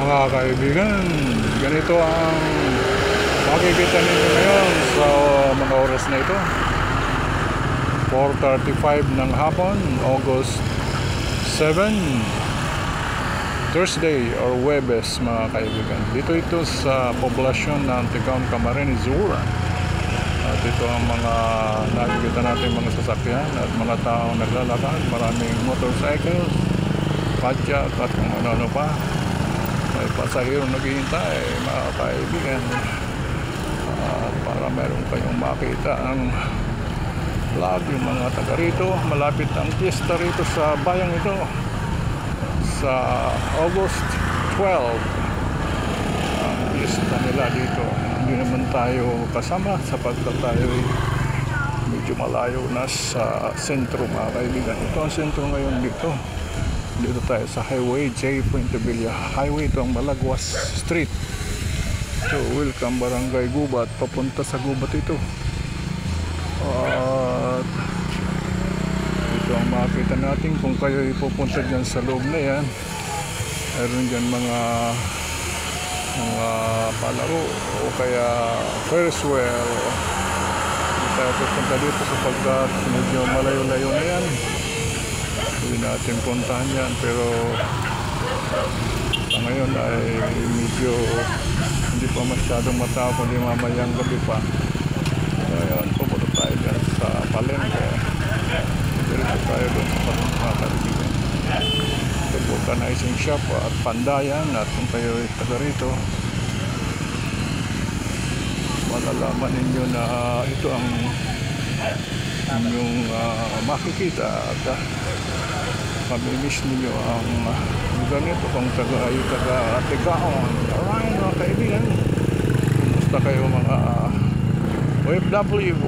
Mga kaibigan, ganito ang makikita ninyo ngayon sa mga oras na ito. 4:35 ng hapon, August 7, Thursday or Huwebes, mga kaibigan. Dito ito sa poblasyon ng Tigawon, Camarines Sur. At ito ang mga nakikita natin, mga sasakyan at mga taong naglalakad. Maraming motorcycles, padyak at kung ano-ano pa. May pasahero naghihintay, mga kaibigan. Para meron kayong makita ang vlog, yung mga taga rito. Malapit ang fiesta rito sa bayang ito sa August 12. Ang fiesta nila dito. Hindi naman tayo kasama sapagkat tayo medyo malayo na sa sentro, mga kaibigan. Ito ang sentro ngayon dito. Dito tayo sa Highway J. Puentevilla Highway. Ito ang Malagwas Street. So, welcome Barangay Gubat. Papunta sa Gubat ito. At ito ang makikita natin kung kayo ipupunta dyan sa loob na yan. Meron dyan mga palaro o kaya Ferris wheel. Hindi tayo pupunta dito sapagkat medyo malayo-layo na yan. Hindi natin puntahan yan, pero sa ngayon ay medyo hindi pa masyadong matao, kundi mamayang gabi pa. So ayan, pupunta tayo dyan sa palengke. Diretso tayo doon sa palengke. Ito vulcanizing shop at pandayan. At kung kayo ay taga rito, malalaman ninyo na ito ang inyong makikita at mamimiss ninyo ang ganito kung taga Tigawon. Alright, mga kaibigan, kumusta kayo mga OFW?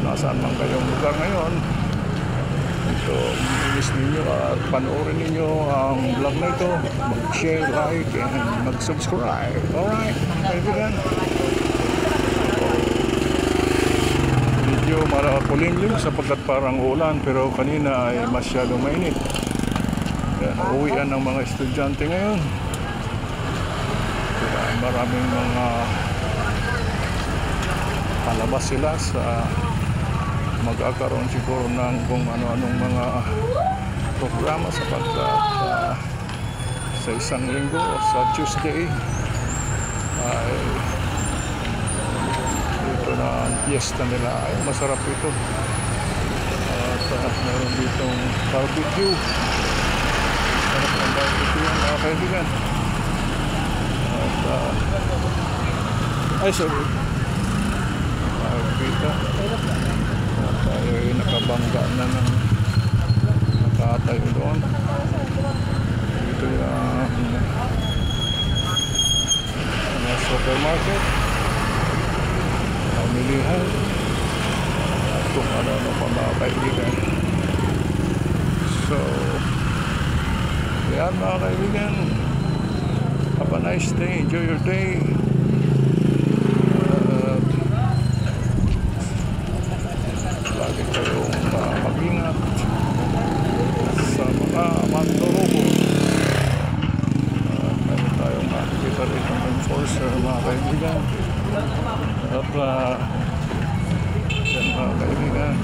Nasaan man kayong lugar ngayon, ito mamimiss ninyo at panoorin ninyo ang vlog na ito. Mag-share, like, and mag-subscribe. Alright, mga kaibigan, medyo marakulimlim sapagkat parang ulan, pero kanina ay masyadong mainit. Uwian ng mga estudyante ngayon. Kaya maraming mga palabas sila sa magkakaroon siguro ng kung ano-anong mga programa sapagkat sa isang linggo, sa Tuesday ay ito na ang fiesta nila. Ay masarap ito. At meron ditong barbecue. Sarap ng barbecue yan, mga kaibigan. At ay sorry, kita at tayo ay nakabangga na ng nakatayo doon. Ito yung supermarket, pamilihan at kung ano-ano pa, mga kaibigan. So yan, mga kaibigan, have a nice day, enjoy your day. Lagi kayong mag-ingat sa mga mandorobo. Meron tayong makikita rin ng enforcer, mga kaibigan. At yan, mga kaibigan,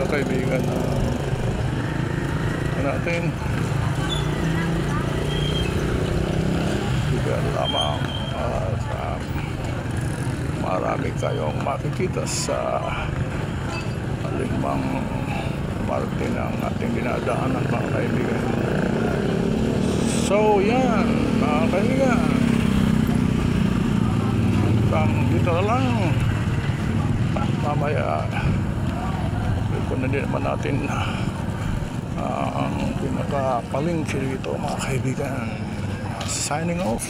kaibigan natin, bigyan lamang marami kayong makikita sa alimang parte ng ating dinadaanan, mga kaibigan. So yan, mga kaibigan, dito na lang. Mamaya kung hindi naman natin ang pinakapalingki dito, mga kaibigan. Signing off.